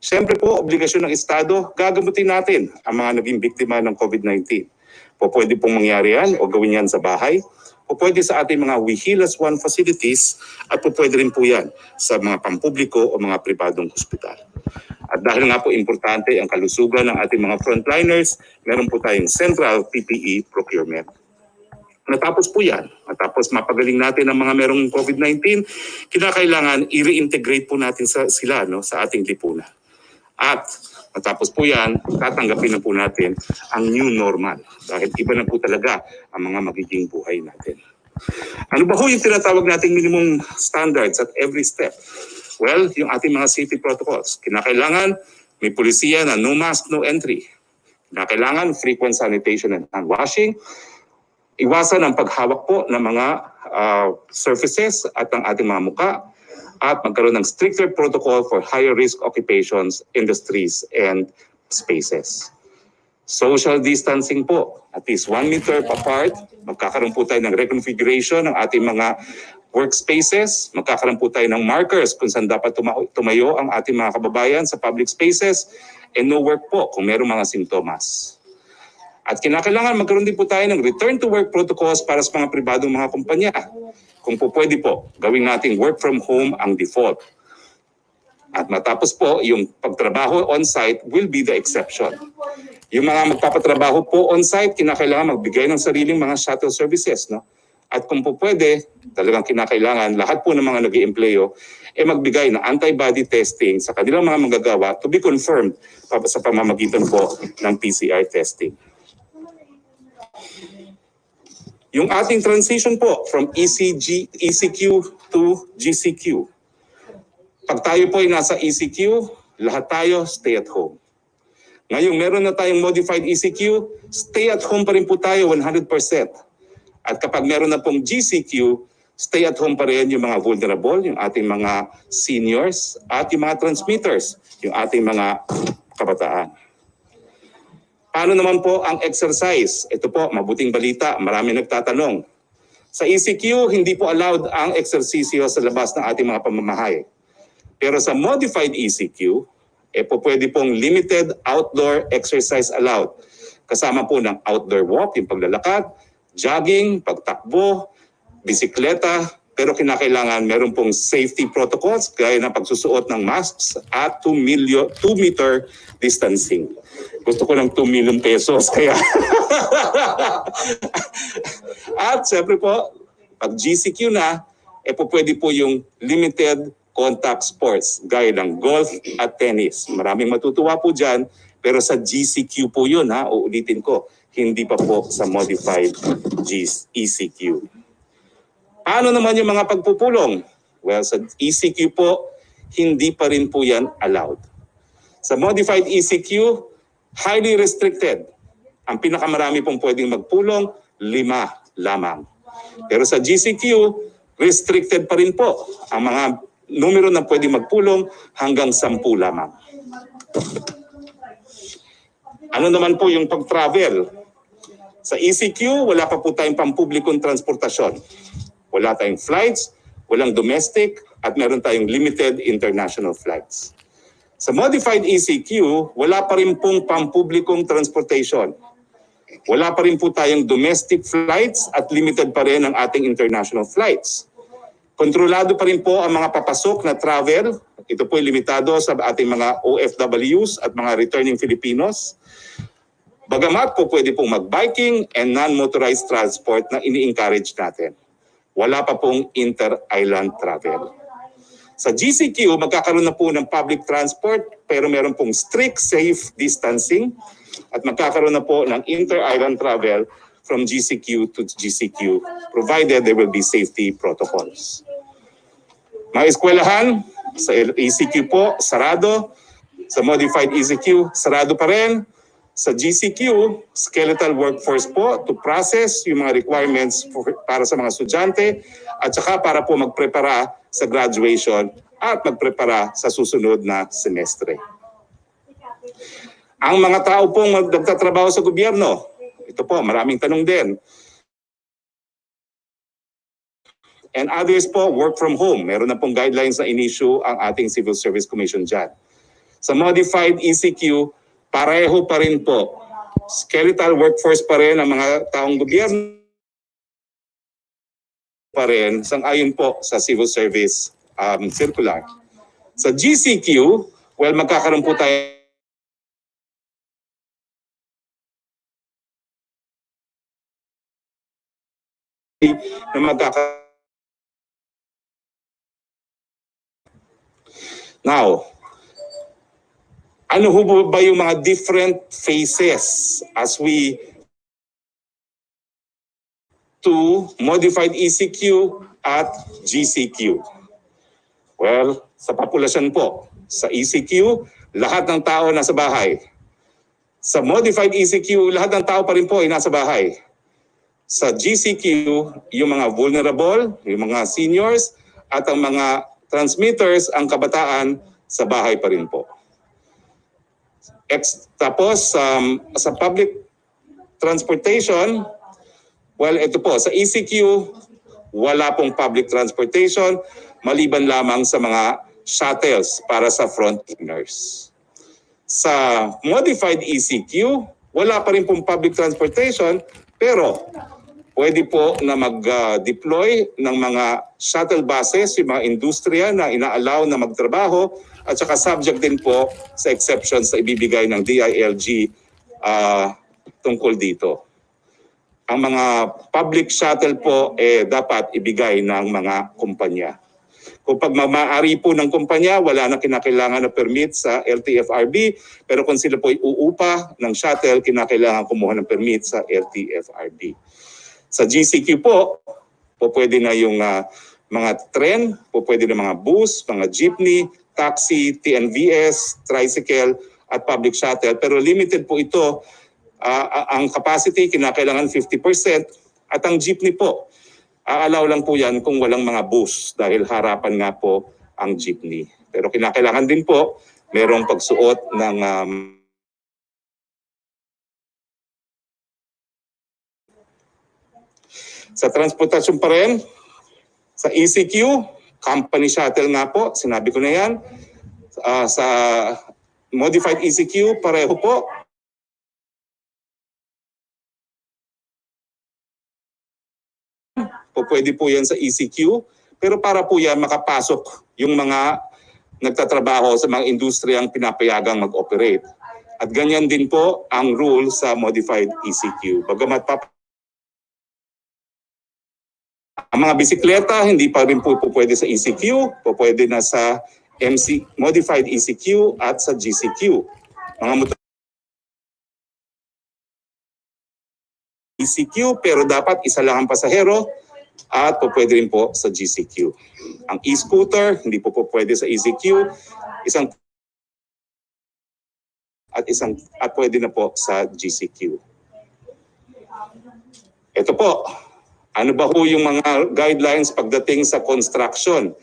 Siyempre po, obligasyon ng Estado, gagamutin natin ang mga naging biktima ng COVID-19. Pwede pong mangyari yan o gawin yan sa bahay, o pwede sa ating mga Wihilas One facilities, at pwede rin po yan sa mga pampubliko o mga pribadong hospital. At dahil nga po importante ang kalusugan ng ating mga frontliners, meron po tayong central PPE procurement. Natapos po yan, matapos mapagaling natin ang mga merong COVID-19, kinakailangan i-reintegrate po natin sila sa ating lipunan. At matapos po yan, tatanggapin na po natin ang new normal. Dahil iba na po talaga ang mga magiging buhay natin. Ano ba ho yung tinatawag nating minimum standards at every step? Well, yung ating mga safety protocols. Kinakailangan may pulisiya na no mask, no entry. Kinakailangan frequent sanitation and hand washing. Iwasan ang paghawak po ng mga surfaces at ang ating mga muka. At magkaroon ng stricter protocol for higher risk occupations, industries, and spaces. Social distancing po, at least 1 meter apart. Magkakaroon po tayo ng reconfiguration ng ating mga workspaces. Magkakaroon po tayo ng markers kung saan dapat tumayo ang ating mga kababayan sa public spaces. And no work po kung mayroong mga simptomas. At kinakailangan magkaroon din po tayo ng return to work protocols para sa mga pribadong mga kumpanya. Kung po pwede po, gawin nating work from home ang default. At matapos po, yung pagtrabaho on-site will be the exception. Yung mga magpapatrabaho po on-site, kinakailangan magbigay ng sariling mga shuttle services. No? At kung po pwede, talagang kinakailangan lahat po ng mga nag-iempleyo magbigay ng antibody testing sa kanilang mga manggagawa to be confirmed sa pamamagitan po ng PCR testing. Yung ating transition po from ECQ to GCQ. Pag tayo po ay nasa ECQ, lahat tayo stay at home. Ngayon, meron na tayong modified ECQ, stay at home pa rin po tayo 100%. At kapag meron na pong GCQ, stay at home pa rin yung mga vulnerable, yung ating mga seniors, at yung mga transmitters, yung ating mga kabataan. Paano naman po ang exercise? Ito po, mabuting balita, marami nagtatanong. Sa ECQ, hindi po allowed ang eksersisyo sa labas ng ating mga pamamahay. Pero sa modified ECQ, pwede pong limited outdoor exercise allowed. Kasama po ng outdoor walk, yung paglalakad, jogging, pagtakbo, bisikleta, pero kinakailangan meron pong safety protocols gaya ng pagsusuot ng masks at 2 meter distancing. Gusto ko ng 2 million pesos kaya. At siyempre po, pag GCQ na, pwede po yung limited contact sports gaya ng golf at tennis. Maraming matutuwa po dyan, pero sa GCQ po yun, uulitin ko, hindi pa po sa modified ECQ. Paano naman yung mga pagpupulong? Well, sa ECQ po, hindi pa rin po yan allowed. Sa modified ECQ, highly restricted. Ang pinakamarami pong pwedeng magpulong, 5 lamang. Pero sa GCQ, restricted pa rin po ang mga numero na pwedeng magpulong hanggang 10 lamang. Ano naman po yung pag-travel? Sa ECQ, wala pa po tayong pampublikong transportasyon. Wala tayong flights, walang domestic, at meron tayong limited international flights. Sa modified ECQ, wala pa rin pong pampublikong transportation. Wala pa rin po tayong domestic flights at limited pa rin ang ating international flights. Kontrolado pa rin po ang mga papasok na travel. Ito po ay limitado sa ating mga OFWs at mga returning Filipinos. Bagamat po pwede pong mag-biking and non-motorized transport na ini-encourage natin. Wala pa pong inter-island travel. Sa GCQ, magkakaroon na po ng public transport pero meron pong strict safe distancing at magkakaroon na po ng inter-island travel from GCQ to GCQ provided there will be safety protocols. Mga eskwelahan, sa ECQ po, sarado. Sa modified ECQ, sarado pa rin. Sa GCQ, skeletal workforce po to process yung mga requirements para sa mga estudyante at saka para po magprepara sa graduation at magprepara sa susunod na semestre. Ang mga tao pong nagtatrabaho sa gobyerno, ito po, maraming tanong din. And others po, work from home. Meron na pong guidelines na in-issue ang ating Civil Service Commission dyan. Sa modified ECQ, pareho pa rin po. Skeletal workforce pa rin ang mga taong gobyerno pa rin, sang-ayon po sa civil service circular. Sa GCQ, well, magkakaroon po tayo na Now, ano ho ba yung mga different phases as we to modified ECQ at GCQ? Well, sa populasyon po, sa ECQ, lahat ng tao nasa bahay. Sa modified ECQ, lahat ng tao pa rin po ay nasa bahay. Sa GCQ, yung mga vulnerable, yung mga seniors, at ang mga transmitters, ang kabataan, sa bahay pa rin po. Tapos, sa public transportation, well, ito po, sa ECQ, wala pong public transportation, maliban lamang sa mga shuttles para sa frontliners. Sa modified ECQ, wala pa rin pong public transportation, pero pwede po na mag-deploy ng mga shuttle buses, yung mga industriya na ina-allow na magtrabaho, at saka subject din po sa exceptions na ibibigay ng DILG tungkol dito. Ang mga public shuttle po dapat ibigay ng mga kumpanya. Kung pagmamaari po ng kumpanya, wala na kinakailangan na permit sa LTFRB, pero kung sila po ay uupa ng shuttle, kinakailangan kumuha ng permit sa LTFRB. Sa GCQ po pwede na yung mga tren, pwede na mga bus, mga jeepney, taxi, TNVS, tricycle, at public shuttle. Pero limited po ito. Ang capacity kinakailangan 50% at ang jeepney po, aalaw lang po yan kung walang mga bus dahil harapan nga po ang jeepney. Pero kinakailangan din po merong pagsuot ng sa transportasyon pa rin, sa ECQ, company shuttle nga po, sinabi ko na yan. Sa modified ECQ, pareho po. Pwede po yan sa ECQ, pero para po yan makapasok yung mga nagtatrabaho sa mga industriyang pinapayagang mag-operate. At ganyan din po ang rule sa modified ECQ. Bagamat ang mga bisikleta, hindi pa rin po pwede sa ECQ, pwede na sa modified ECQ at sa GCQ. Mga motor ECQ, pero dapat isa lang ang pasahero at pwede rin po sa GCQ. Ang e-scooter, hindi po pwede sa ECQ, at pwede na po sa GCQ. Ito po. Ano ba ho yung mga guidelines pagdating sa construction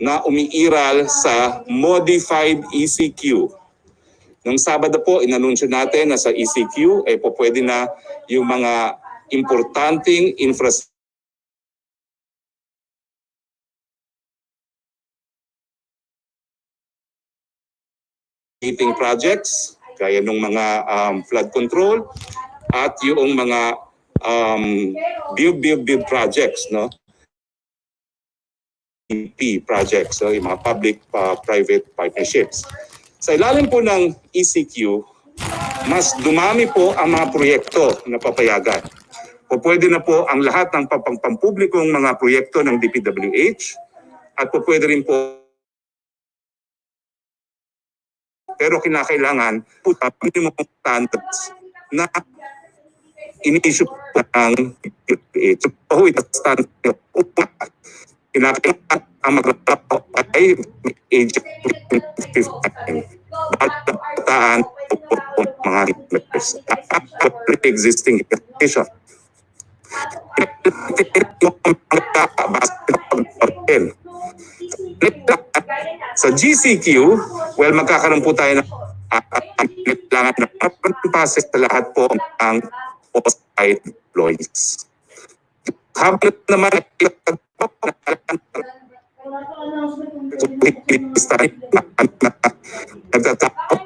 na umiiral sa modified ECQ? Nung Sabado po, inanunsyo natin na sa ECQ, pwede na yung mga importanteng infrastructure projects, gaya ng mga flood control, at yung mga build projects, no? PP projects, so yung mga public-private partnerships. Sa ilalim po ng ECQ, mas dumami po ang mga proyekto na papayagan. Pwede na po ang lahat ng pampublikong mga proyekto ng DPWH at pwede rin po, pero kinakailangan po minimum standards na in-issue ng ito po ito standard kinakailangan ang magtrabaho ay age 15 bataan mga existing education. Sa GCQ, well, magkakaroon po tayo ng kailangan na passes sa lahat po ang off-site employees. Habang naman nagtatapos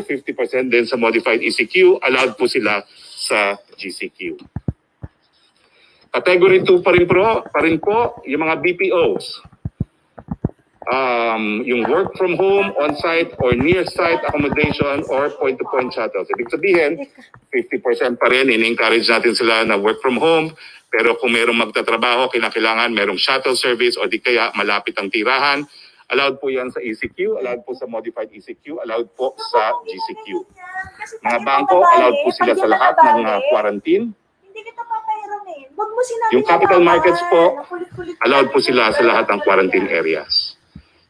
50% din sa modified ECQ, allowed po sila sa GCQ. Category 2 pa rin po yung mga BPOs. Yung work from home, on-site or near-site accommodation or point-to-point shuttles. Ibig sabihin, 50% pa rin, in-encourage natin sila na work from home. Pero kung merong magtatrabaho, kailangan merong shuttle service o di kaya malapit ang tirahan. Allowed po yan sa ECQ, allowed po sa modified ECQ, allowed po sa GCQ. Mga bangko, allowed po sila sa lahat ng quarantine. Hindi kita papahiramin. Wag mo sinabi Yung capital markets po, allowed po sila sa lahat ng quarantine areas.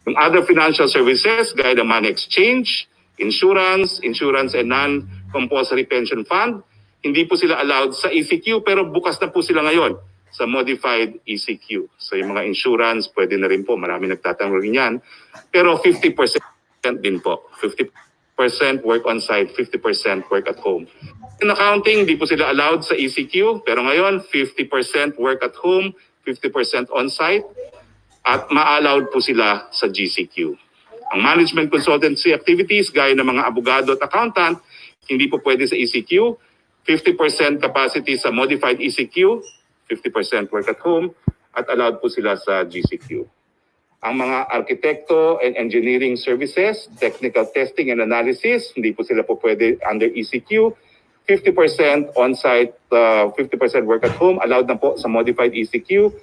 Yung other financial services, gaya ng money exchange, insurance and non-compulsory pension fund, hindi po sila allowed sa ECQ pero bukas na po sila ngayon sa modified ECQ. So yung mga insurance, pwede na rin po, marami nagtatanong rin yan. Pero 50% din po. 50% work on-site, 50% work at home. In accounting, di po sila allowed sa ECQ, pero ngayon 50% work at home, 50% on-site, at ma-allowed po sila sa GCQ. Ang management consultancy activities, gaya ng mga abogado at accountant, hindi po pwede sa ECQ, 50% capacity sa modified ECQ, 50% work at home, at allowed po sila sa GCQ. Ang mga arkitekto and engineering services, technical testing and analysis, hindi po sila po pwede under ECQ, 50% on-site, 50% work at home, allowed na po sa modified ECQ,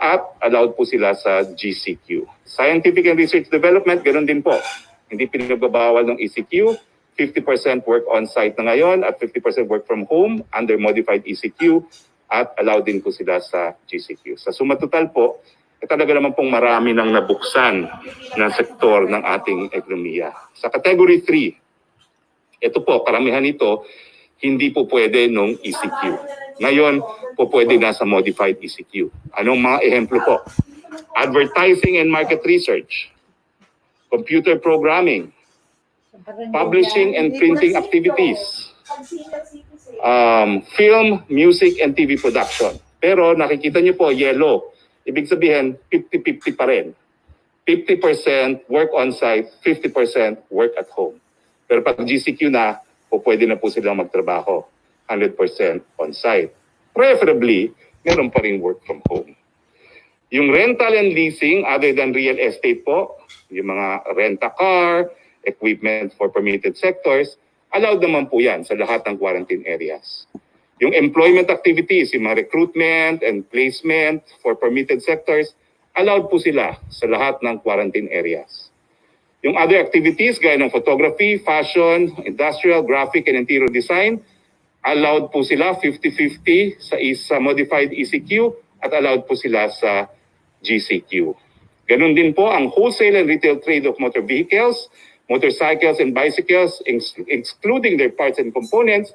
at allowed po sila sa GCQ. Scientific and research development, ganoon din po. Hindi pinagbabawal ng ECQ, 50% work on-site na ngayon at 50% work from home under modified ECQ at allowed din po sila sa GCQ. Sa suma total po, talaga naman pong marami nang nabuksan na sektor ng ating ekonomiya. Sa category 3, ito po, karamihan nito, hindi po pwede nung ECQ. Ngayon po pwede na sa modified ECQ. Anong mga ehemplo po? Advertising and market research, computer programming, publishing and printing activities, film, music, and TV production. Pero nakikita niyo po, yellow. Ibig sabihin, 50-50 pa rin. 50% work on-site, 50% work at home. Pero pag GCQ na, po pwede na po silang magtrabaho. 100% on-site. Preferably, meron pa rin work from home. Yung rental and leasing, other than real estate po, yung mga rent-a-car, equipment for permitted sectors, allowed naman po yan sa lahat ng quarantine areas. Yung employment activities, yung mga recruitment and placement for permitted sectors, allowed po sila sa lahat ng quarantine areas. Yung other activities, gaya ng photography, fashion, industrial, graphic, and interior design, allowed po sila 50-50 sa modified ECQ at allowed po sila sa GCQ. Ganun din po ang wholesale and retail trade of motor vehicles, motorcycles and bicycles, excluding their parts and components.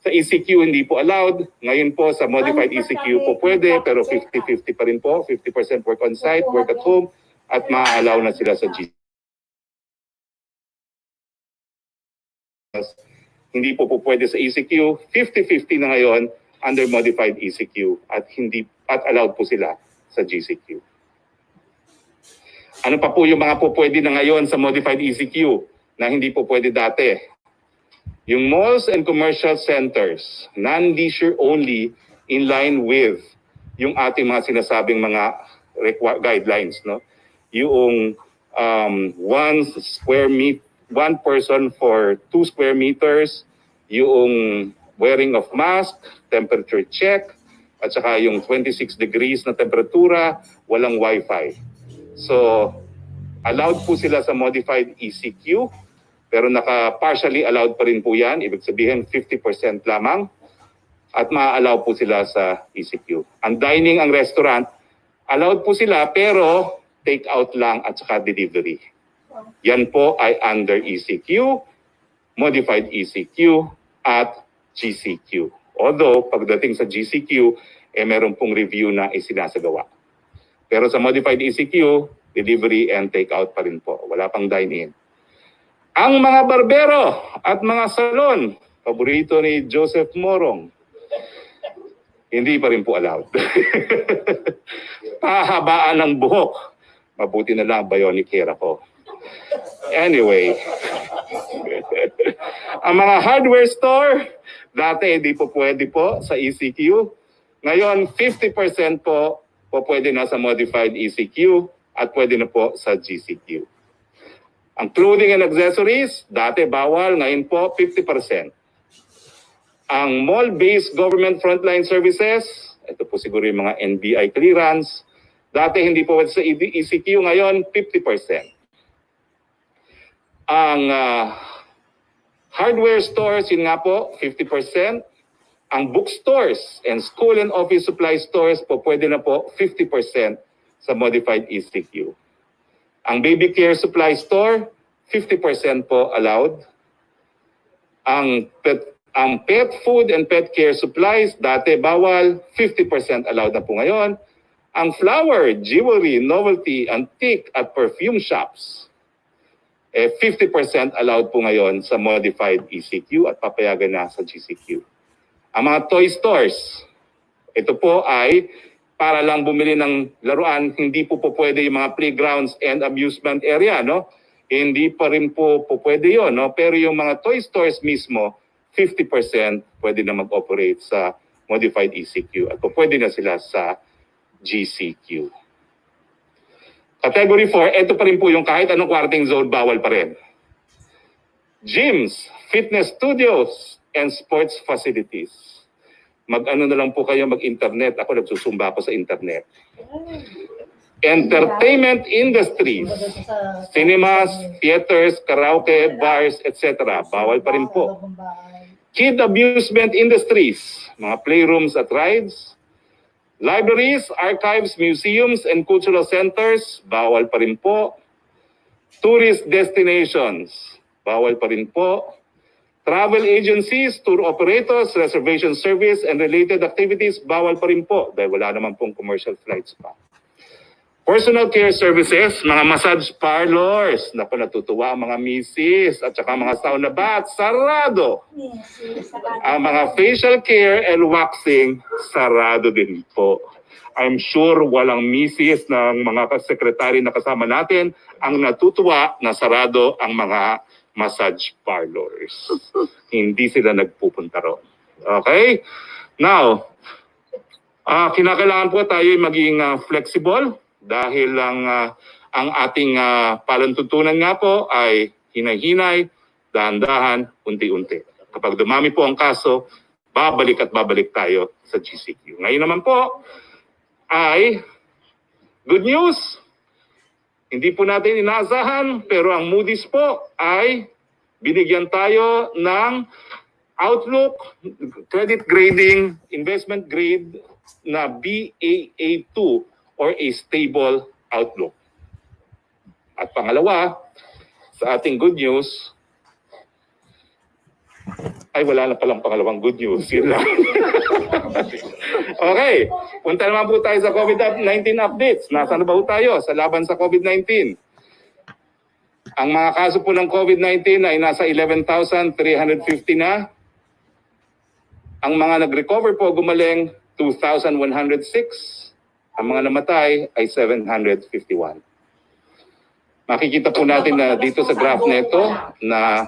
Sa ECQ hindi po allowed. Ngayon po sa modified ECQ po pwede, pero 50-50 pa rin po. 50% work on site, work at home, at ma-allow na sila sa GCQ. Hindi po pwede sa ECQ. 50-50 na ngayon under modified ECQ at allowed po sila sa GCQ. Ano pa po yung mga po pwede na ngayon sa modified ECQ na hindi po pwede dati? Yung malls and commercial centers, non-leisure only, in line with yung ating mga sinasabing mga guidelines, no? Yung 1 person for 2 square meters, yung wearing of mask, temperature check, at saka yung 26 degrees na temperatura, walang wifi. So, allowed po sila sa modified ECQ, pero naka-partially allowed pa rin po yan. Ibig sabihin, 50% lamang. At ma-allow po sila sa ECQ. Ang dining, ang restaurant, allowed po sila, pero take out lang at saka delivery. Yan po ay under ECQ, modified ECQ, at GCQ. Although, pagdating sa GCQ, meron pong review na isinasagawa. Pero sa modified ECQ, delivery and take out pa rin po. Wala pang dine-in. Ang mga barbero at mga salon, paborito ni Joseph Morong, hindi pa rin po allowed. Pahabaan ng buhok. Mabuti na lang bionic hair ako. Anyway, Ang mga hardware store, dati hindi po pwede po sa ECQ. Ngayon, 50% po pwede na sa modified ECQ at pwede na po sa GCQ. Ang clothing and accessories, dati bawal, ngayon po 50%. Ang mall-based government frontline services, ito po siguro yung mga NBI clearance, dati hindi po pwede sa ECQ, ngayon 50%. Ang hardware stores, yun nga po, 50%. Ang bookstores and school and office supply stores po pwede na po 50% sa modified ECQ. Ang baby care supply store, 50% po allowed. Ang pet food and pet care supplies, dati bawal, 50% allowed na po ngayon. Ang flower, jewelry, novelty, antique at perfume shops, 50% allowed po ngayon sa modified ECQ at papayagan na sa GCQ. Ang mga toy stores, ito po ay para lang bumili ng laruan, hindi po pwede yung mga playgrounds and amusement area, no? Hindi pa rin po pwede yun, no? Pero yung mga toy stores mismo, 50% pwede na mag-operate sa modified ECQ at pwede na sila sa GCQ. Category 4, ito pa rin po yung kahit anong quarantine zone, bawal pa rin. Gyms, fitness studios, and sports facilities. Mag-ano na lang po kayo, mag-internet. Ako nagsusumba ako sa internet. Entertainment industries, cinemas, theaters, karaoke, bars, etc. Bawal pa rin po. Kid amusement industries, mga playrooms at rides. Libraries, archives, museums, and cultural centers, bawal pa rin po. Tourist destinations, bawal pa rin po. Travel agencies, tour operators, reservation service, and related activities, bawal pa rin po dahil wala naman pong commercial flights pa. Personal care services, mga massage parlors, naku natutuwa ang mga misis at saka mga sauna baths, sarado. Ang mga facial care and waxing, sarado din po. I'm sure walang misis ng mga sekretary na kasama natin ang natutuwa na sarado ang mga massage parlors. Hindi sila nagpupunta ron. Okay? Now, kinakailangan po tayo maging flexible dahil ang ating palantuntunan nga po ay hinay-hinay, dahan-dahan, unti-unti. Kapag dumami po ang kaso, babalik at babalik tayo sa GCQ. Ngayon naman po ay good news. Hindi po natin inaasahan, pero ang Moody's po ay binigyan tayo ng outlook, credit grading, investment grade na Baa2 or a stable outlook. At pangalawa, sa ating good news, ay wala na palang pangalawang good news. Yun lang. Okay, punta naman po tayo sa COVID-19 updates. Nasaan na ba po tayo sa laban sa COVID-19? Ang mga kaso po ng COVID-19 ay nasa 11,350 na. Ang mga nag-recover po gumaling 2,106. Ang mga namatay ay 751. Makikita po natin na dito sa graph nito na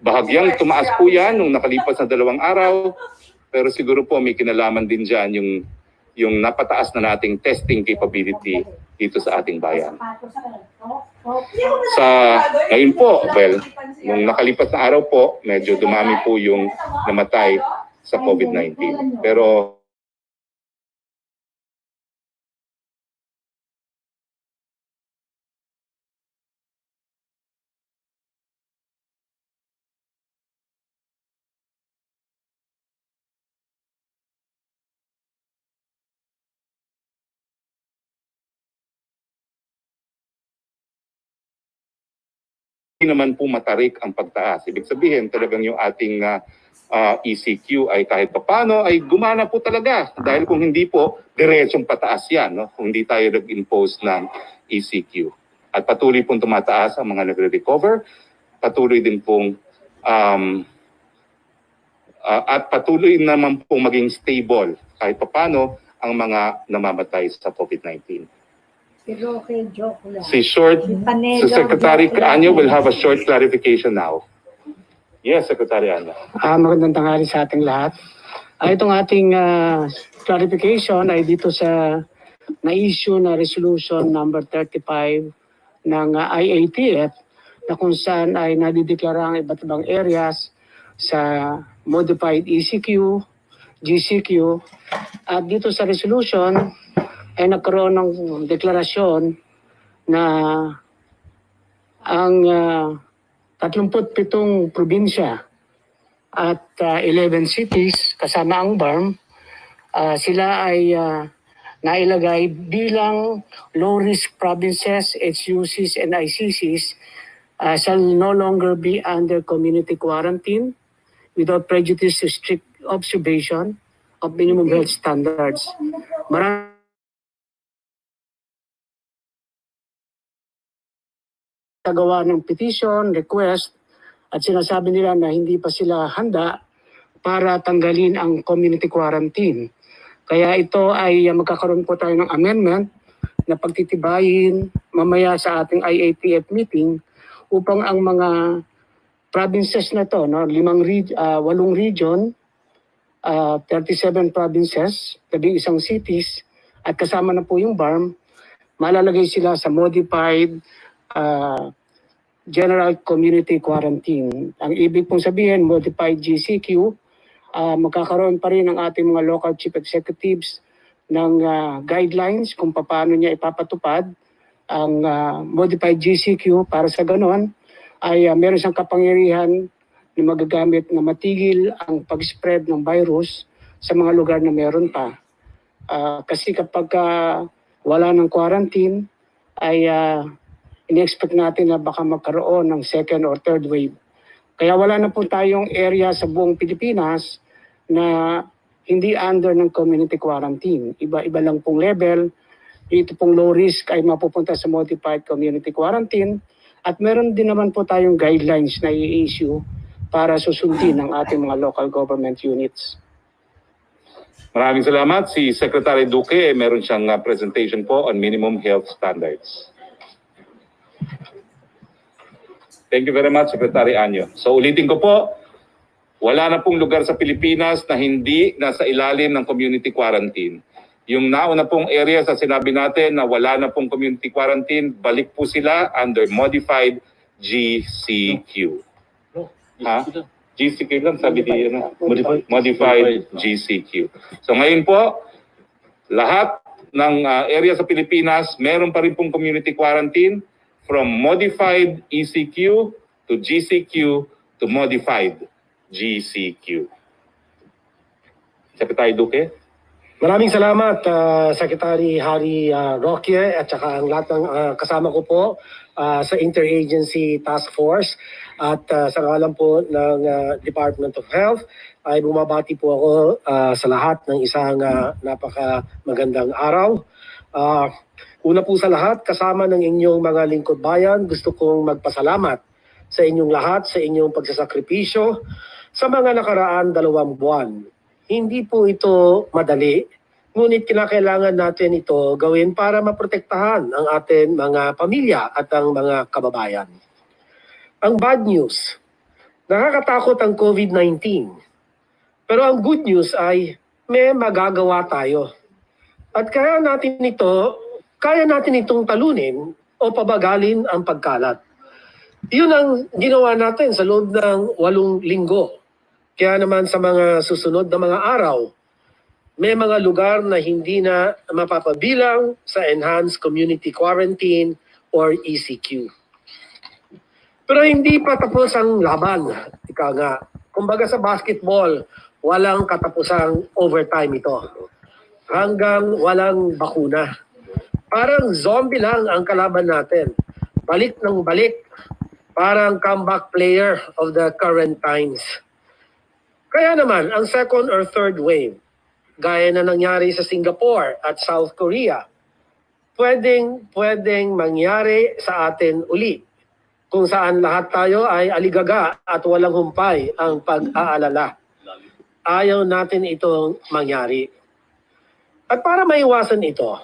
bahagyang tumaas po yan nung nakalipas na 2 araw. Pero siguro po may kinalaman din dyan yung napataas na nating testing capability dito sa ating bayan. Ngayon po, well, nung nakalipas na araw po, medyo dumami po yung namatay sa COVID-19. Pero naman po matarik ang pagtaas. Ibig sabihin talagang yung ating ECQ ay kahit paano ay gumana po talaga. Dahil kung hindi po, diretsong pataas yan. No? Kung hindi tayo nag-impose ng ECQ. At patuloy pong tumataas ang mga nagre-recover. Patuloy din pong at patuloy naman pong maging stable kahit paano ang mga namamatay sa COVID-19. Pero okay, joke lang. Si Secretary Anyo will have a short clarification now. Yes, Secretary Ana. Magandang tanghali sa ating lahat. Itong ating clarification ay dito sa na-issue na resolution number 35 ng IATF na kung saan ay nadideklara ang iba't ibang areas sa modified ECQ, GCQ. At dito sa resolution ay nagkaroon ng deklarasyon na ang 37 probinsya at 11 cities kasama ang BARM, sila ay nailagay bilang low-risk provinces, HUCs and ICCs shall no longer be under community quarantine without prejudice to strict observation of minimum health standards. Marami nagawa ng petition, request, at sinasabi nila na hindi pa sila handa para tanggalin ang community quarantine. Kaya ito ay magkakaroon po tayo ng amendment na pagtitibayin mamaya sa ating IATF meeting upang ang mga provinces na to, 8 region, 37 provinces, 11 cities, at kasama na po yung BARM, malalagay sila sa modified general community quarantine. Ang ibig pong sabihin, modified GCQ, magkakaroon pa rin ang ating mga local chief executives ng guidelines kung paano niya ipapatupad ang modified GCQ para sa ganon ay meron siyang kapangyarihan na magagamit na matigil ang pag-spread ng virus sa mga lugar na meron pa. Kasi kapag wala ng quarantine ay in-expect natin na baka magkaroon ng second or third wave. Kaya wala na po tayong area sa buong Pilipinas na hindi under ng community quarantine. Iba-iba lang pong level. Ito pong low risk ay mapupunta sa modified community quarantine. At meron din naman po tayong guidelines na i-issue para susundin ng ating mga local government units. Maraming salamat. Si Secretary Duque, meron siyang presentation po on minimum health standards. Thank you very much, Secretary Anyo. So ulitin ko po, wala na pong lugar sa Pilipinas na hindi nasa ilalim ng community quarantine. Yung nauna pong areas na sinabi natin na wala na pong community quarantine, balik po sila under modified GCQ. Ha? GCQ lang, sabi di modified GCQ. So ngayon po, lahat ng area sa Pilipinas, meron pa rin pong community quarantine from modified ECQ to GCQ to modified GCQ. Secretary Duque? Maraming salamat, Secretary Harry Roque at saka ang lahat ng kasama ko po sa Interagency Task Force at sa ngalan po ng Department of Health ay bumabati po ako sa lahat ng isang napaka magandang araw. Una po sa lahat, kasama ng inyong mga lingkod bayan, gusto kong magpasalamat sa inyong lahat, sa inyong pagsasakripisyo sa mga nakaraan 2 buwan. Hindi po ito madali, ngunit kinakailangan natin ito gawin para maprotektahan ang ating mga pamilya at ang mga kababayan. Ang bad news, nakakatakot ang COVID-19. Pero ang good news ay may magagawa tayo. At kaya natin itong talunin o pabagalin ang pagkalat. Yun ang ginawa natin sa loob ng 8 linggo. Kaya naman sa mga susunod na mga araw, may mga lugar na hindi na mapapabilang sa Enhanced Community Quarantine or ECQ. Pero hindi pa tapos ang laban. Ika nga, kumbaga sa basketball, walang katapusang overtime ito. Hanggang walang bakuna. Parang zombie lang ang kalaban natin. Balik ng balik. Parang comeback player of the current times. Kaya naman, ang second or third wave, gaya na nangyari sa Singapore at South Korea, pwedeng mangyari sa atin uli. Kung saan lahat tayo ay aligaga at walang humpay ang pag-aalala. Ayaw natin itong mangyari. At para maiwasan ito,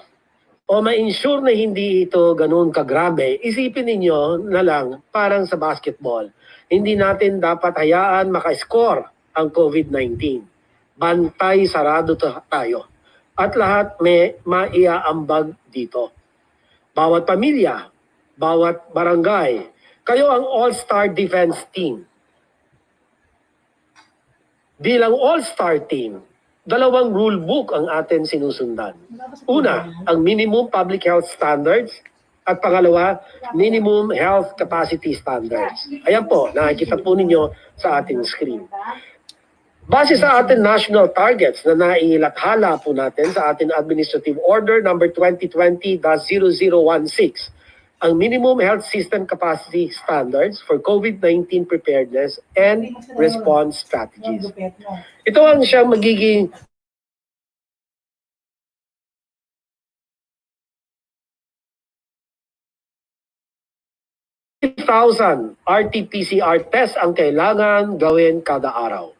o ma-ensure na hindi ito ganun kagrabe, isipin ninyo na lang parang sa basketball. Hindi natin dapat hayaan maka-score ang COVID-19. Bantay sarado tayo. At lahat may maiaambag dito. Bawat pamilya, bawat barangay, kayo ang all-star defense team. Bilang all-star team, dalawang rule book ang atin sinusundan. Una, ang minimum public health standards at pangalawa, minimum health capacity standards. Ayan po, nakikita po ninyo sa ating screen. Base sa ating national targets na nailathala po natin sa ating Administrative Order number 2020-0016, ang minimum health system capacity standards for COVID-19 preparedness and response strategies. Ito ang siyang magiging RT-PCR test ang kailangan gawin kada araw.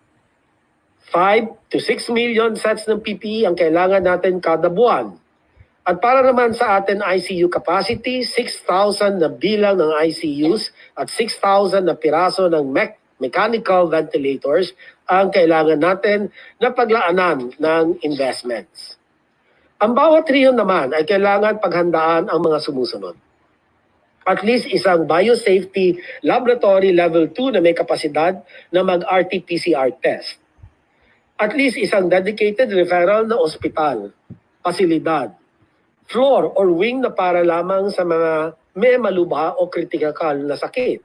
5 to 6 million sets ng PPE ang kailangan natin kada buwan. At para naman sa atin ICU capacity, 6,000 na bilang ng ICUs at 6,000 na piraso ng mechanical ventilators ang kailangan natin na paglaanan ng investments. Ang bawat riyon naman ay kailangan paghandaan ang mga sumusunod. At least isang biosafety laboratory level 2 na may kapasidad na mag-RT-PCR test. At least isang dedicated referral na ospital, pasilidad, floor or wing na para lamang sa mga may malubha o kritikal na sakit.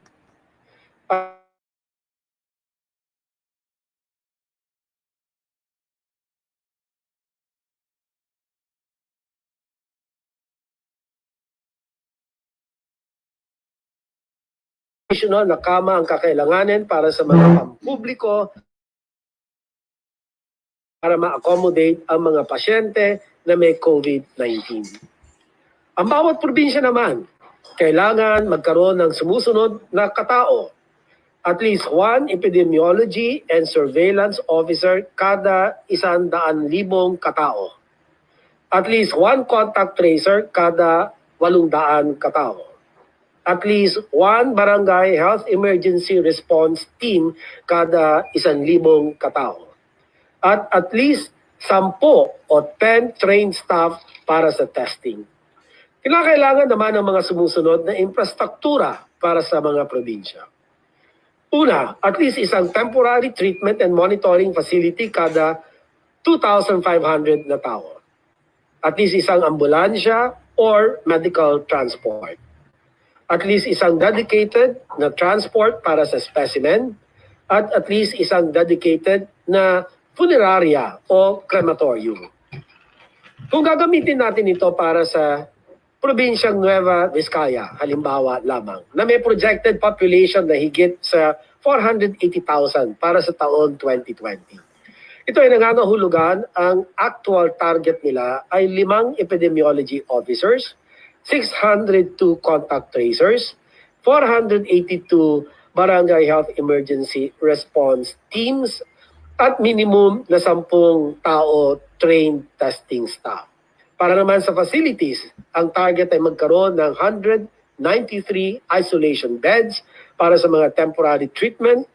Additional na kama ang kakailanganin para sa mga pampubliko para ma-accommodate ang mga pasyente na may COVID-19. Ang bawat probinsya naman, kailangan magkaroon ng sumusunod na katao. At least one epidemiology and surveillance officer kada 100,000 katao. At least one contact tracer kada 800 katao. At least one barangay health emergency response team kada 1,000 katao. At least 10 o 10 trained staff para sa testing. Kinakailangan naman ng mga sumusunod na infrastruktura para sa mga probinsya. Una, at least isang temporary treatment and monitoring facility kada 2,500 na tao. At least isang ambulansya or medical transport. At least isang dedicated na transport para sa specimen at least isang dedicated na funeraria o crematorium. Kung gagamitin natin ito para sa probinsyang Nueva Vizcaya, halimbawa lamang, na may projected population na higit sa 480,000 para sa taon 2020. Ito ay nangangahulugan, ang actual target nila ay 5 epidemiology officers, 602 contact tracers, 482 barangay health emergency response teams, at minimum na 10 tao trained testing staff. Para naman sa facilities, ang target ay magkaroon ng 193 isolation beds para sa mga temporary treatment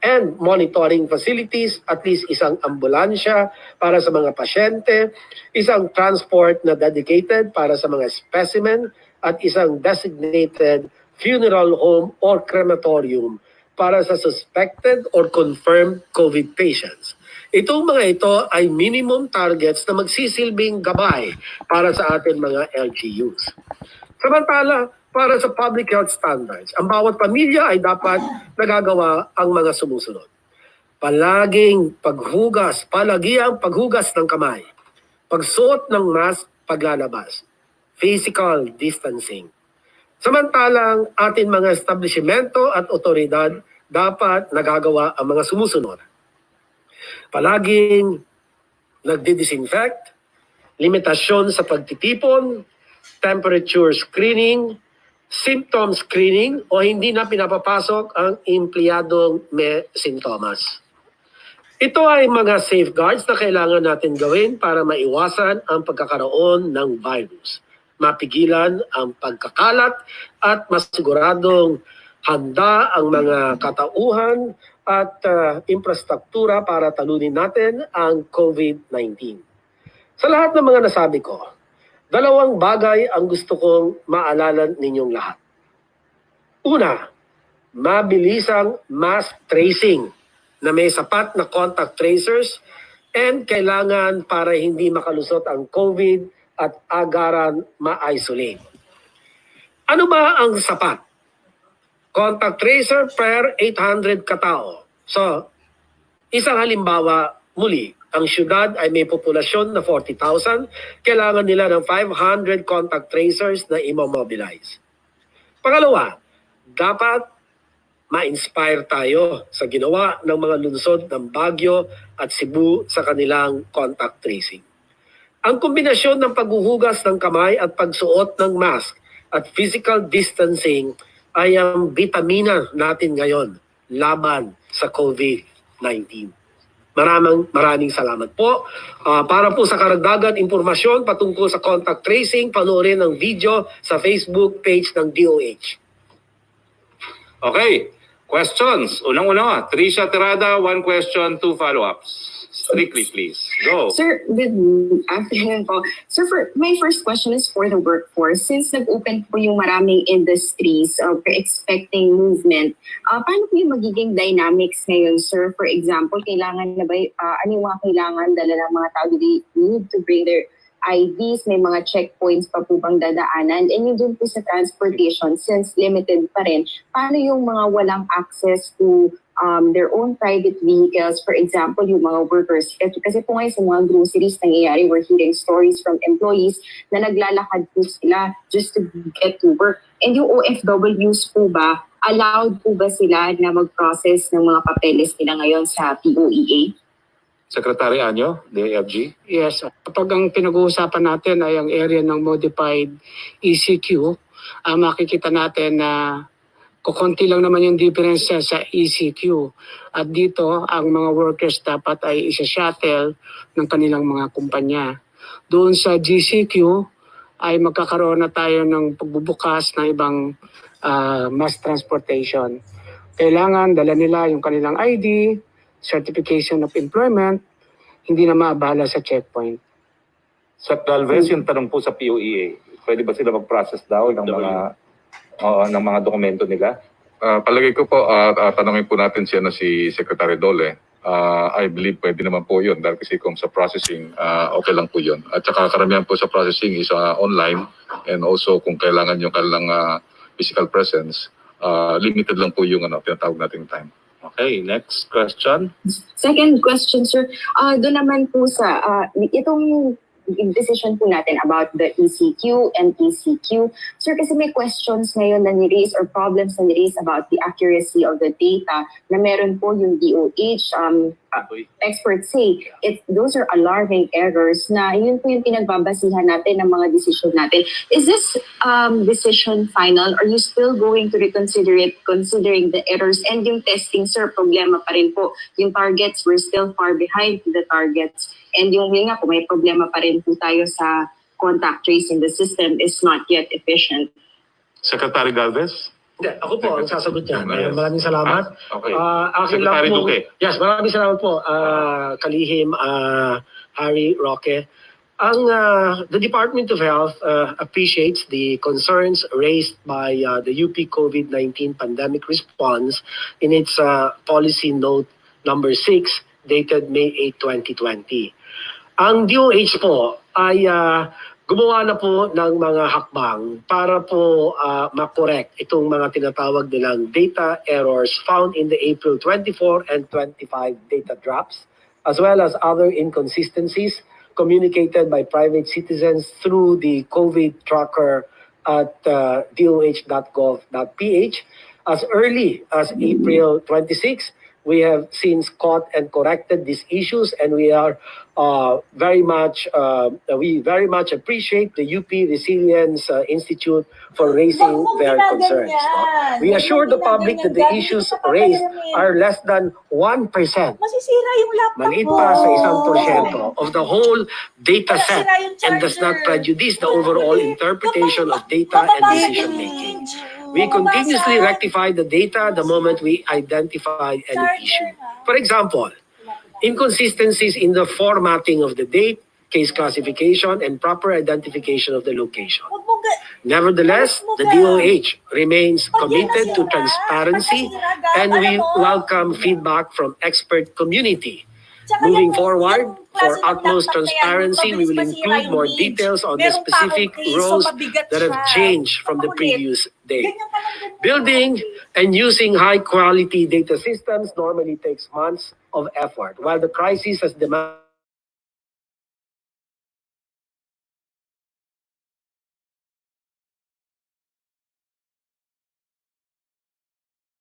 and monitoring facilities, at least isang ambulansya para sa mga pasyente, isang transport na dedicated para sa mga specimen, at isang designated funeral home or crematorium para sa suspected or confirmed COVID patients. Itong mga ito ay minimum targets na magsisilbing gabay para sa ating mga LGUs. Samantala, para sa public health standards, ang bawat pamilya ay dapat nagagawa ang mga sumusunod. Palaging paghugas ng kamay, pagsuot ng mask paglalabas, physical distancing. Samantalang ating mga establishmento at otoridad dapat nagagawa ang mga sumusunod. Palaging nagdi-disinfect, limitasyon sa pagtitipon, temperature screening, symptom screening o hindi na pinapapasok ang empleyadong may sintomas. Ito ay mga safeguards na kailangan natin gawin para maiwasan ang pagkakaroon ng virus. mapigilan ang pagkakalat at masiguradong handa ang mga katauhan at infrastruktura para talunin natin ang COVID-19. Sa lahat ng mga nasabi ko, dalawang bagay ang gusto kong maalala ninyong lahat. Una, mabilisang mass tracing na may sapat na contact tracers and kailangan para hindi makalusot ang COVID at agaran ma-isolate. Ano ba ang sapat? Contact tracer per 800 katao. So, isang halimbawa muli, ang syudad ay may populasyon na 40,000, kailangan nila ng 500 contact tracers na immobilize. Pangalawa, dapat ma-inspire tayo sa ginawa ng mga lungsod ng Baguio at Cebu sa kanilang contact tracing. Ang kombinasyon ng paghuhugas ng kamay at pagsuot ng mask at physical distancing ay ang bitamina natin ngayon laban sa COVID-19. Maraming salamat po. Para po sa karagdagan impormasyon patungkol sa contact tracing, panoorin ang video sa Facebook page ng DOH. Okay, questions. Unang-una, Trisha Tirada, 1 question, 2 follow-ups. Strictly, please. Go. Sir, good afternoon po. Sir, my first question is for the workforce. Since nag-open po yung maraming industries, we're expecting movement. Paano po yung magiging dynamics ngayon, sir? For example, kailangan na ba, ano yung mga kailangan dala ng mga tao? Do they need to bring their IDs? May mga checkpoints pa po bang dadaanan? And yun dun po sa transportation, since limited pa rin, paano yung mga walang access to their own private vehicles, for example, yung mga workers. Kasi po ngayon sa mga groceries nangyayari, we're hearing stories from employees na naglalakad po sila just to get to work. And yung OFWs po ba, allowed po ba sila na mag-process ng mga papeles nila ngayon sa POEA? Secretary Anyo, DAFG. Yes, kapag ang pinag-uusapan natin ay ang area ng modified ECQ, makikita natin na kukunti lang naman yung difference sa ECQ. At dito, ang mga workers dapat ay isa-shuttle ng kanilang mga kumpanya. Doon sa GCQ ay magkakaroon na tayo ng pagbubukas ng ibang mass transportation. Kailangan dala nila yung kanilang ID, certification of employment, hindi na maabala sa checkpoint. Sa Galvez, yung tanong po sa POEA, pwede ba sila mag-process daw ng mga dokumento nila? Palagay ko po, tanongin po natin si Secretary Dole. I believe pwede naman po yun dahil kasi kung sa processing, okay lang po yun. At saka karamihan po sa processing is online and also kung kailangan yung kailang physical presence, limited lang po yung tinatawag nating time. Okay, next question. Second question, sir. Doon naman po sa itong decision po natin about the ECQ and ECQ. Sir, kasi may questions ngayon na ni-raise or problems na ni-raise about the accuracy of the data na meron po yung DOH. Experts say those are alarming errors na yun po yung pinagbabasihan natin ng mga decision natin. Is this decision final? Are you still going to reconsider it considering the errors and yung testing, sir? Problema pa rin po. Yung targets, we're still far behind the targets. And yung nga po, may problema pa rin po tayo sa contact tracing. The system is not yet efficient. Secretary Galvez? Hindi, ako po ang sasagot niya. Maraming salamat. Okay. Akin lang Secretary po. Duque. Yes, maraming salamat po. Kalihim, Harry Roque. The Department of Health appreciates the concerns raised by the UP COVID-19 pandemic response in its policy note number 6 dated May 8, 2020. Ang DOH po ay gumawa na po ng mga hakbang para po makorek itong mga tinatawag nilang data errors found in the April 24 and 25 data drops, as well as other inconsistencies communicated by private citizens through the COVID tracker at doh.gov.ph as early as April 26 we have since caught and corrected these issues, and we are we very much appreciate the UP Resilience Institute for raising their concerns. No? We assure the public that the issues raised are less than 1%. Masisira yung laptop Maliit mo. pa sa 1% of the whole data set Masisira yung and does not charger. prejudice the overall interpretation of data and decision making. We continuously rectify the data the moment we identify any issue. For example, inconsistencies in the formatting of the date, case classification, and proper identification of the location. Nevertheless, the DOH remains committed to transparency and we welcome feedback from expert community. Moving forward, for utmost transparency, we will include more details on the specific roles that have changed from the previous day. Building and using high-quality data systems normally takes months of effort, while the crisis has demanded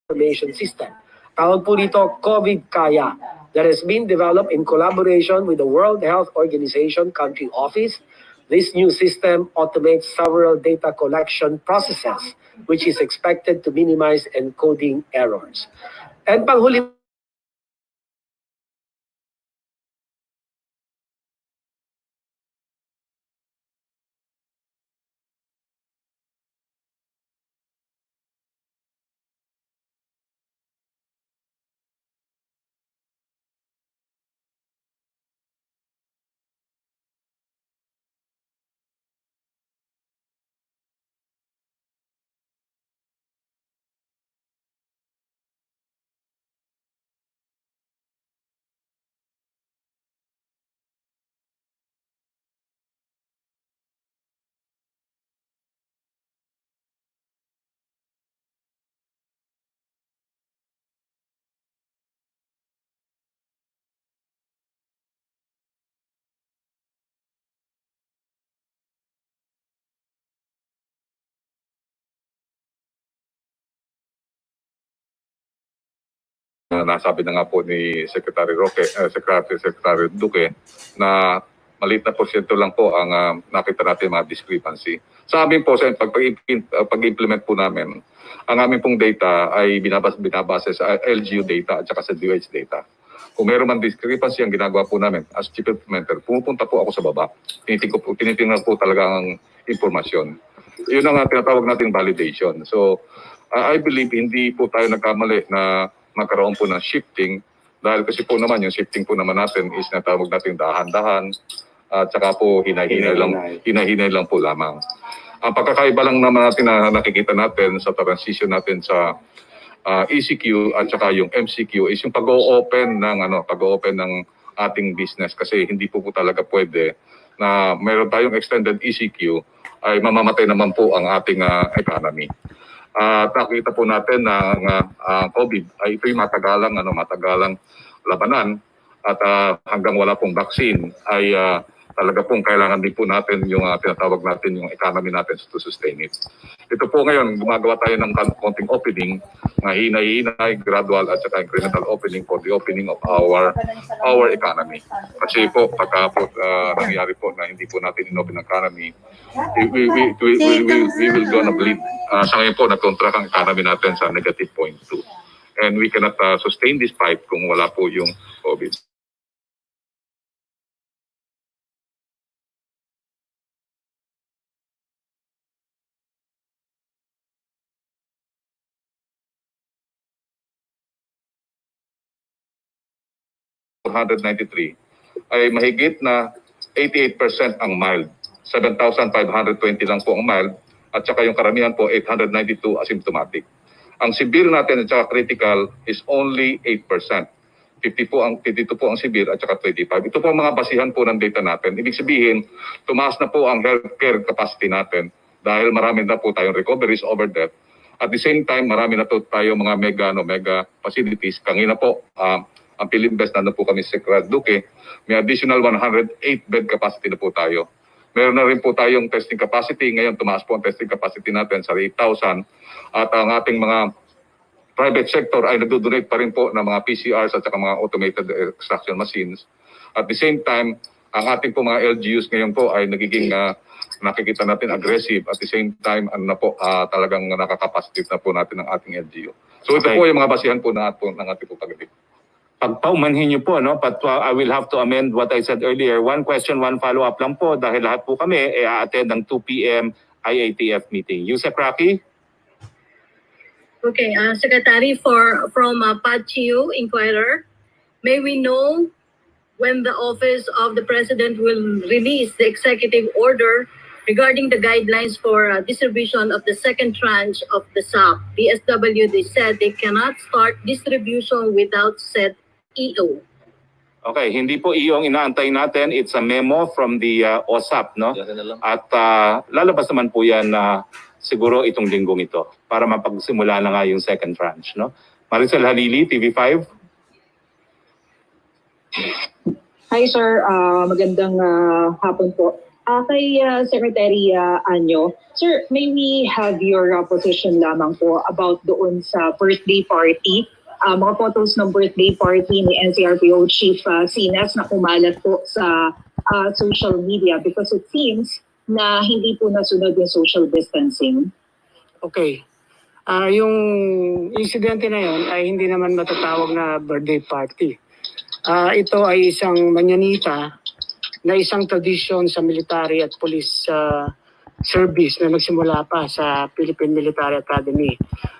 information system. Tawag po dito COVID Kaya, that has been developed in collaboration with the World Health Organization Country Office. This new system automates several data collection processes, which is expected to minimize encoding errors. And panghuli Nasabi na nga po ni Secretary Duque na maliit na porsyento lang po ang nakita natin mga discrepancy. Sa amin po, sa pag-implement po namin, ang aming pong data ay binabase sa LGU data at saka sa DOH data. Kung meron man discrepancy, ang ginagawa po namin as chief implementer, pumupunta po ako sa baba. Tinitingnan po talaga ang informasyon. Yun ang tinatawag nating validation. So, I believe hindi po tayo nagkamali na magkaroon po ng shifting dahil kasi po naman yung shifting po naman natin is natawag natin dahan-dahan at saka po hinahinay lang po lamang. Ang pagkakaiba lang naman natin na nakikita natin sa transition natin sa ECQ at saka yung MCQ is yung pag-open ng ating business kasi hindi po talaga pwede na mayroon tayong extended ECQ ay mamamatay naman po ang ating economy. Nakita po natin na COVID ay ito'y matagalang labanan at hanggang wala pong vaccine ay talaga pong kailangan din po natin yung tinatawag natin yung economy natin to sustain it. Ito po ngayon, gumagawa tayo ng konting opening na hinay-hinay, gradual at saka incremental opening for the opening of our economy. Kasi po, pagka po nangyari po na hindi po natin inopen ang economy, we will gonna bleed. Sa ngayon po, nag-contract ang economy natin sa negative 0.2. And we cannot sustain this fight kung wala po yung COVID. Ay mahigit na 88% ang mild. 7,520 lang po ang mild at saka yung karamihan po 892 asymptomatic. Ang severe natin at saka critical is only 8%. 52 po ang severe at saka 25. Ito po ang mga basihan po ng data natin. Ibig sabihin, tumaas na po ang healthcare capacity natin dahil marami na po tayong recoveries over death. At the same time, marami na po tayong mga mega facilities. Kanina po, ang Philippines na po kami sa Secretary Duque, may additional 108 bed capacity na po tayo. Meron na rin po tayong testing capacity. Ngayon, tumaas po ang testing capacity natin sa 8,000. At ang ating mga private sector ay nagdo-donate pa rin po ng mga PCRs at saka mga automated extraction machines. At the same time, ang ating po mga LGUs ngayon po ay nagiging nakikita natin aggressive. At the same time, talagang nakakapacitate na po natin ang ating LGU. So ito Okay. po yung mga basihan po ng ating po pag-ibig. Pagpaumanhin niyo po, no? But I will have to amend what I said earlier. One question, one follow-up lang po dahil lahat po kami a-attend ng 2 p.m. IATF meeting. Yusek Rocky? Okay, Secretary, from PACHIU Inquirer, may we know when the Office of the President will release the executive order regarding the guidelines for distribution of the second tranche of the SAP? DSWD said they cannot start distribution without said EO. Okay, hindi po iyo ang inaantay natin. It's a memo from the OSAP, no? At lalabas naman po yan siguro itong linggong ito para mapagsimula na nga yung second tranche, no? Maricel Halili, TV5. Hi sir, magandang hapon po. Kay Secretary Anyo, sir, may we have your position lamang po about doon sa birthday party? Mga photos ng birthday party ni NCRPO Chief Sinas na kumalat po sa social media because it seems na hindi po nasunod yung social distancing. Okay. Yung insidente na yon ay hindi naman matatawag na birthday party. Ito ay isang manyanita na isang tradisyon sa military at police service na nagsimula pa sa Philippine Military Academy.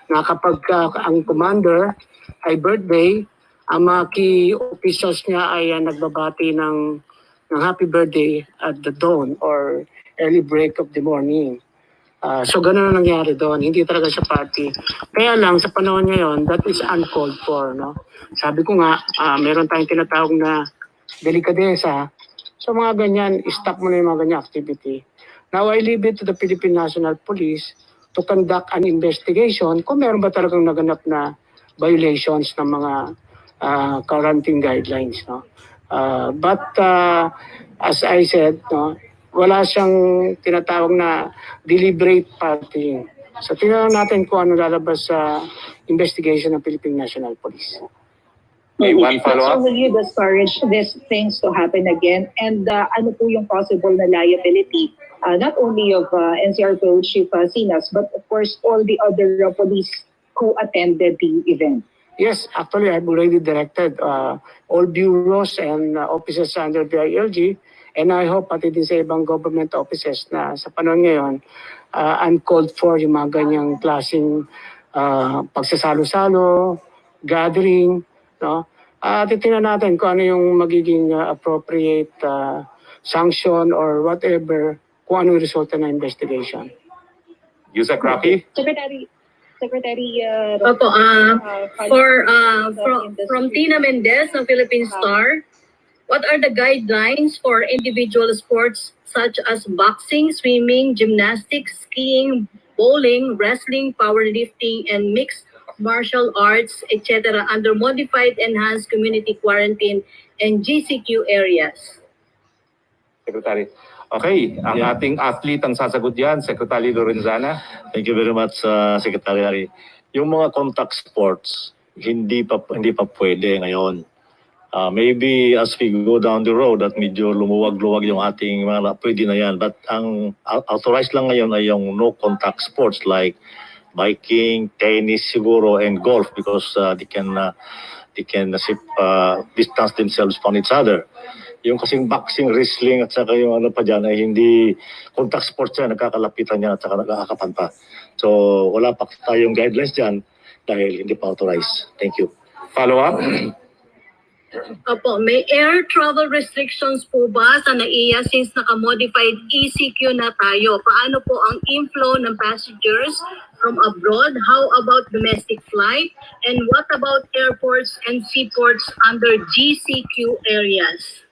Na kapag ang commander ay birthday, ang mga key officials niya ay nagbabati ng happy birthday at the dawn or early break of the morning. So ganun ang nangyari doon, hindi talaga sa party. Kaya lang sa panahon ngayon, that is uncalled for, no? Sabi ko nga, meron tayong tinatawag na delikadesa. So mga ganyan, stop mo na yung mga ganyan activity. Now I leave it to the Philippine National Police to conduct an investigation kung meron ba talagang naganap na violations ng mga quarantine guidelines, no? But as I said, no, wala siyang tinatawag na deliberate partying. So tingnan natin kung ano lalabas sa investigation ng Philippine National Police. Okay, one follow-up. So will you discourage these things to happen again? And ano po yung possible na liability, not only of NCRPO Chief Sinas, but of course all the other police who attended the event? Yes, actually I've already directed all bureaus and offices under the ILG, and I hope pati din sa ibang government offices na sa panahon ngayon uncalled for yung mga ganyang klaseng pagsasalo-salo, gathering, no? Titingnan natin kung ano yung magiging appropriate sanction or whatever, kung ano yung resulta ng investigation. Yusek Rocky? Secretary Opo, from Tina Mendez ng Philippine Star, what are the guidelines for individual sports such as boxing, swimming, gymnastics, skiing, bowling, wrestling, powerlifting, and mixed martial arts, etc. under modified enhanced community quarantine and GCQ areas? Secretary. Okay, ang ating athlete ang sasagot yan, Secretary Lorenzana. Thank you very much, Secretary. Yung mga contact sports, hindi pa pwede ngayon. Maybe as we go down the road at medyo lumuwag-luwag yung ating mga pwede na yan. But ang authorized lang ngayon ay yung no contact sports like biking, tennis siguro, and golf because they can distance themselves from each other. Yung kasing boxing, wrestling at saka yung ano pa dyan ay hindi contact sports yan, nagkakalapitan yan at saka nagkakapan pa. So wala pa tayong guidelines dyan dahil hindi pa authorized. Thank you. Follow-up? Opo, may air travel restrictions po ba sa NAIA since naka-modified ECQ na tayo? Paano po ang inflow ng passengers from abroad? How about domestic flight? And what about airports and seaports under GCQ areas?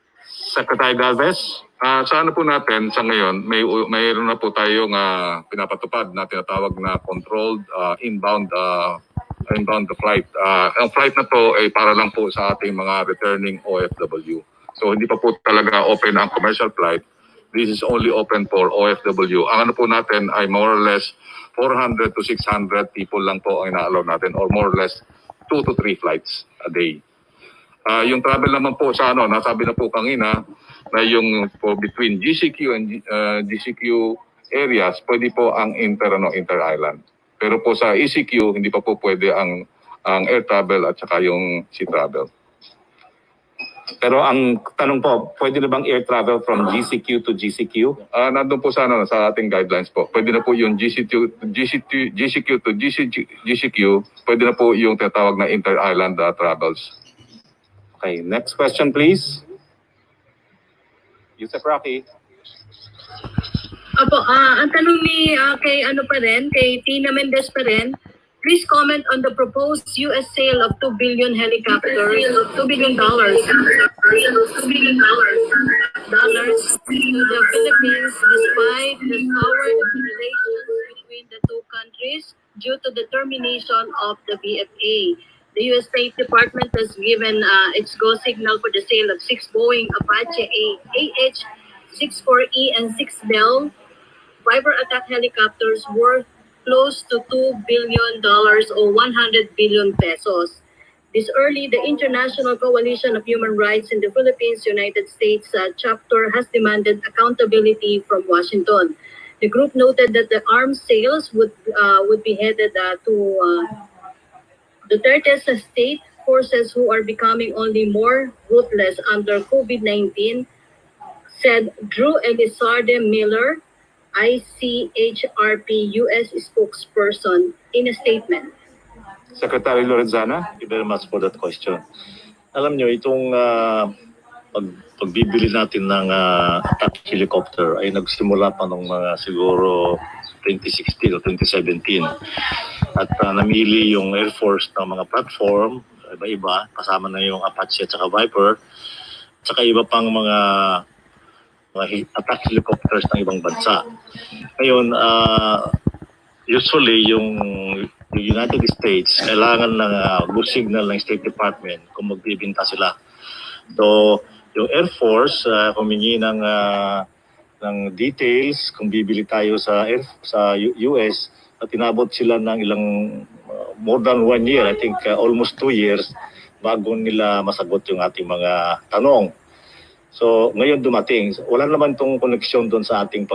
Secretary Galvez? Sa ano po natin sa ngayon, mayroon na po tayong pinapatupad na tinatawag na controlled inbound flight. Ang flight na to ay para lang po sa ating mga returning OFW. So hindi pa po talaga open ang commercial flight. this is only open for OFW. Ang ano po natin ay more or less 400 to 600 people lang po ang ina-allow natin, or more or less 2 to 3 flights a day. Yung travel naman po sa ano, nasabi na po kanina na yung po between GCQ and GCQ areas, pwede po ang inter-island. Pero po sa ECQ, hindi pa po pwede ang air travel at saka yung sea travel. Pero ang tanong po, pwede na bang air travel from GCQ to GCQ? Nandun po sa, ano, sa ating guidelines po. Pwede na po yung GCQ to GCQ, pwede na po yung tinatawag na inter-island travels. Okay, next question please. Yusef Rocky. Apo, ang tanong ni kay ano pa rin, kay Tina Mendez pa rin, please comment on the proposed US sale of 2 billion helicopters, $2 billion dollars to the Philippines despite the soured relations between the two countries due to the termination of the BFA. The U.S. State Department has given its go signal for the sale of 6 Boeing Apache AH-64E and 6 Bell fighter attack helicopters worth close to $2 billion or 100 billion pesos. This early, the International Coalition of Human Rights in the Philippines, United States chapter has demanded accountability from Washington. The group noted that the arms sales would be headed to Duterte's state forces who are becoming only more ruthless under COVID-19, said Drew Elizarde Miller, ICHRP U.S. spokesperson, in a statement. Secretary Lorenzana. Thank you very much for that question. Alam nyo, itong pagbibili natin ng attack helicopter ay nagsimula pa nung mga siguro 2016 o 2017. At namili yung Air Force ng mga platform, iba-iba, kasama na yung Apache at saka Viper, at saka iba pang mga attack helicopters ng ibang bansa. Ngayon, usually yung United States, kailangan ng good signal ng State Department kung magbibinta sila. So, yung Air Force, humingi ng details kung bibili tayo sa US, at inabot sila ng ilang more than 1 year, I think almost 2 years, bago nila masagot yung ating mga tanong. So, ngayon dumating. Wala naman itong koneksyon doon sa ating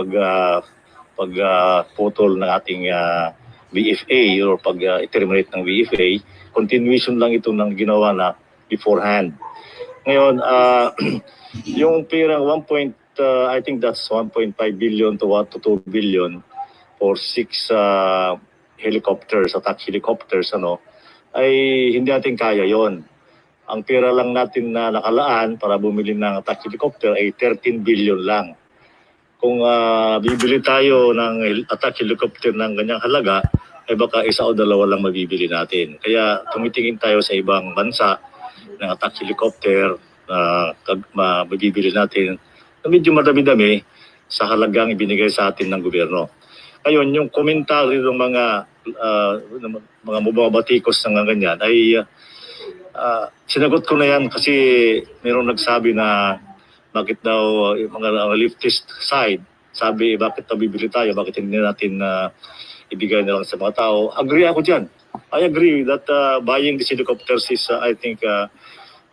pagputol ng ating VFA or pag-terminate ng VFA. Continuation lang ito ng ginawa na beforehand. Ngayon, yung pirang I think that's 1.5 billion to 2 billion for 6 helicopters, attack helicopters, ay hindi natin kaya yon. Ang pera lang natin na nakalaan para bumili ng attack helicopter ay 13 billion lang. Kung bibili tayo ng attack helicopter ng ganyang halaga, ay baka 1 o 2 lang mabibili natin. Kaya tumitingin tayo sa ibang bansa ng attack helicopter na mabibili natin na medyo madami-dami sa halagang ibinigay sa atin ng gobyerno. Ngayon, yung komentaryo ng mga bumabatikos ng ganyan ay sinagot ko na yan kasi mayroong nagsabi na bakit daw yung mga leftist side, sabi bakit bibili tayo, bakit hindi natin ibigay na lang sa mga tao. Agree ako dyan. I agree that buying these helicopters is, I think,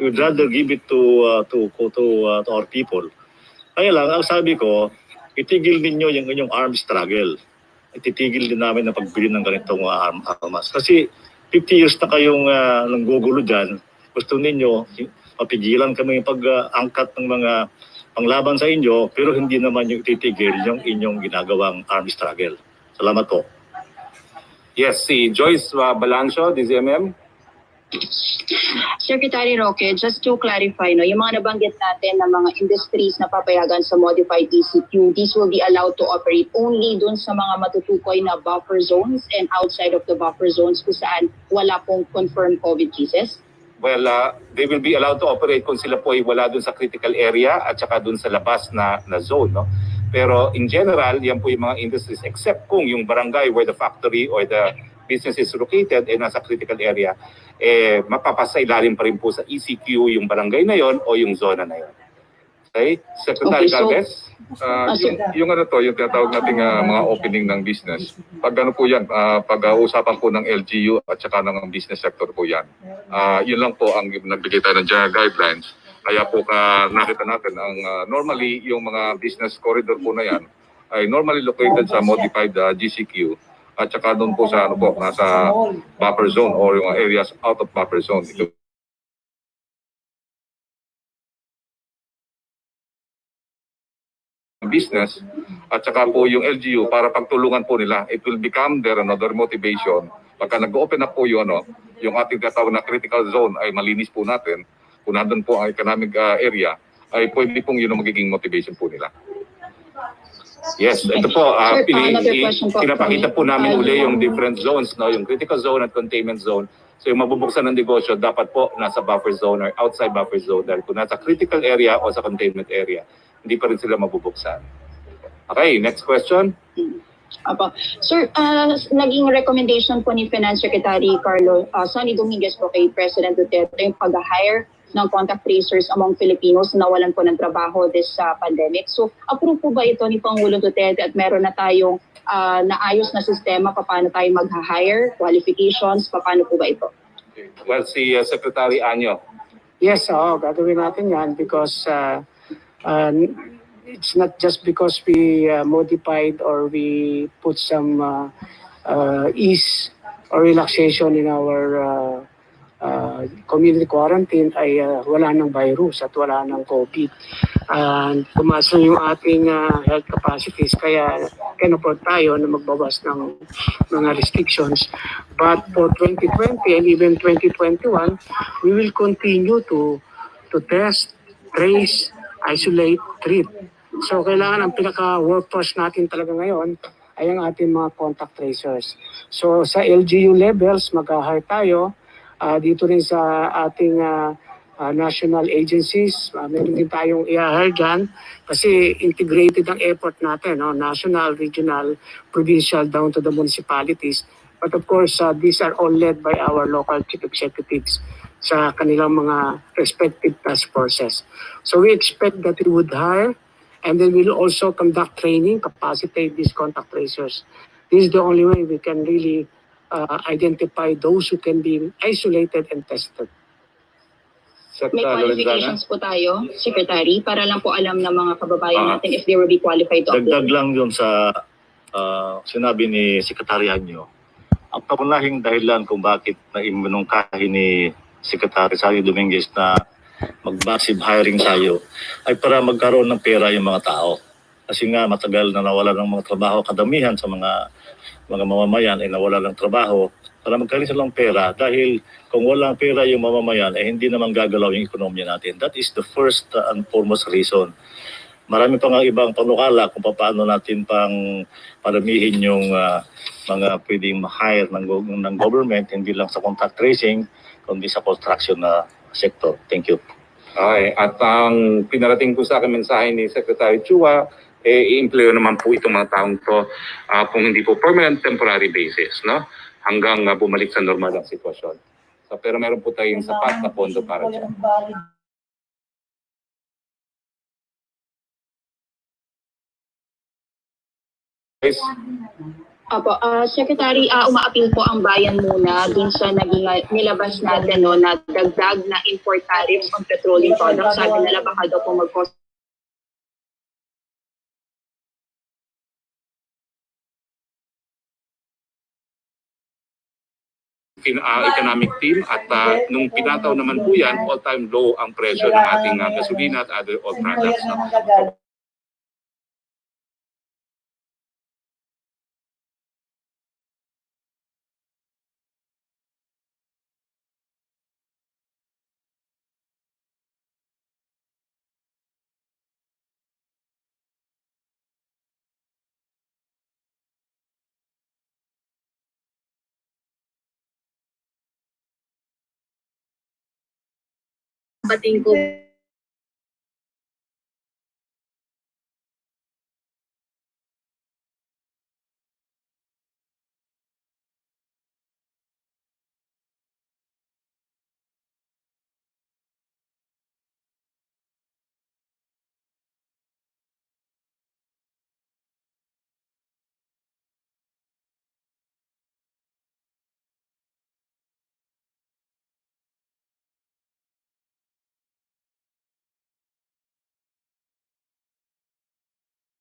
we would rather give it to our people. Kaya lang, ang sabi ko, itigil ninyo yung inyong arms struggle. Ititigil din namin ang pagbili ng ganitong armas. Kasi 50 years na kayong nanggugulo dyan, gusto ninyo mapigilan kami pag-angkat ng mga panglaban sa inyo, pero hindi naman yung titigil yung inyong ginagawang arms struggle. Salamat po. Yes, si Joyce Balancio, DZMM. Secretary Roque, just to clarify, yung mga nabanggit natin na mga industries na papayagan sa modified ECQ, these will be allowed to operate only dun sa mga matutukoy na buffer zones and outside of the buffer zones kung saan wala pong confirmed COVID cases? Well, they will be allowed to operate kung sila po ay wala dun sa critical area at saka dun sa labas na zone, no? Pero in general, yan po yung mga industries except kung yung barangay where the factory or the business is located nasa critical area, mapapasa ilalim pa rin po sa ECQ yung barangay na yon o yung zona na yon. Okay, Secretary Okay, so- Galvez. Yung ano to, yung tinatawag nating mga opening ng business. Pag ano po yan, pag-uusapan po ng LGU at saka ng business sector po yan. Yun lang po ang nagbigay tayo ng general guidelines. Kaya po nakita natin ang normally yung mga business corridor po na yan ay normally located sa modified GCQ at saka doon po sa ano po, nasa buffer zone or yung areas out of buffer zone. Ito business at saka po yung LGU para pagtulungan po nila. It will become their another motivation. Pagka nag-open up po yung ating tatawag na critical zone ay malinis po natin, kung nandun po ang economic area, ay pwede pong yun ang magiging motivation po nila. Yes, ito po, Sir, another question po. pinapakita po namin uli yung different zones, no? Yung critical zone at containment zone. So yung mabubuksan ng negosyo, dapat po nasa buffer zone or outside buffer zone. Dahil kung nasa critical area o sa containment area, hindi pa rin sila mabubuksan. Okay, next question. Apo. Sir, naging recommendation po ni Finance Secretary Sonny Dominguez po kay President Duterte yung pag-hire ng contact tracers among Filipinos na nawalan po ng trabaho this pandemic. So, approve po ba ito ni Pangulong Duterte at meron na tayong naayos na sistema paano tayo mag-hire, qualifications, paano po ba ito? Well, si Secretary Anyo. Yes, gagawin natin yan because it's not just because we modified or we put some ease or relaxation in our community quarantine ay wala ng virus at wala ng COVID. Tumaas na yung ating health capacities kaya can afford tayo na magbawas ng mga restrictions. But for 2020 and even 2021, we will continue to test, trace, isolate, treat. So kailangan ang pinaka-workforce natin talaga ngayon ay ang ating mga contact tracers. So sa LGU levels, mag-hire tayo. Dito rin sa ating national agencies, meron din tayong i-hire dyan kasi integrated ang effort natin, no? National, regional, provincial, down to the municipalities. But of course, these are all led by our local chief executives sa kanilang mga respective task forces. So we expect that we would hire and then we'll also conduct training, capacitate these contact tracers. This is the only way we can really identify those who can be isolated and tested. May qualifications po tayo, Secretary, para lang po alam ng mga kababayan natin if they will be qualified to apply. Dagdag lang yun sa sinabi ni Secretary Anyo. Ang pangunahing dahilan kung bakit naiminungkahi ni Secretary Sonny Dominguez na mag-massive hiring tayo ay para magkaroon ng pera yung mga tao. Kasi nga matagal na nawala ng mga trabaho, kadamihan sa mga mamamayan ay nawala ng trabaho para magkaroon silang pera dahil kung walang pera yung mamamayan ay hindi naman gagalaw yung ekonomiya natin. That is the first and foremost reason. Marami pa nga ibang panukala kung paano natin pang paramihin yung mga pwedeng ma-hire ng government, hindi lang sa contact tracing, kundi sa construction na sector. Thank you. Okay, at ang pinarating po sa akin mensahe ni Secretary Chua, i-employ naman po itong mga taong to kung hindi po permanent, temporary basis, no? Hanggang bumalik sa normal ang sitwasyon. So, pero meron po tayong sapat na pondo para dyan. Guys, Apo, Secretary, umaapil po ang bayan muna dun sa naging nilabas natin no, na dagdag na import tariffs on petroleum products. Sabi nila baka daw po mag-cost economic team at nung pinataw naman po yan, all-time low ang presyo ng ating gasolina at other oil products. No? Bating ko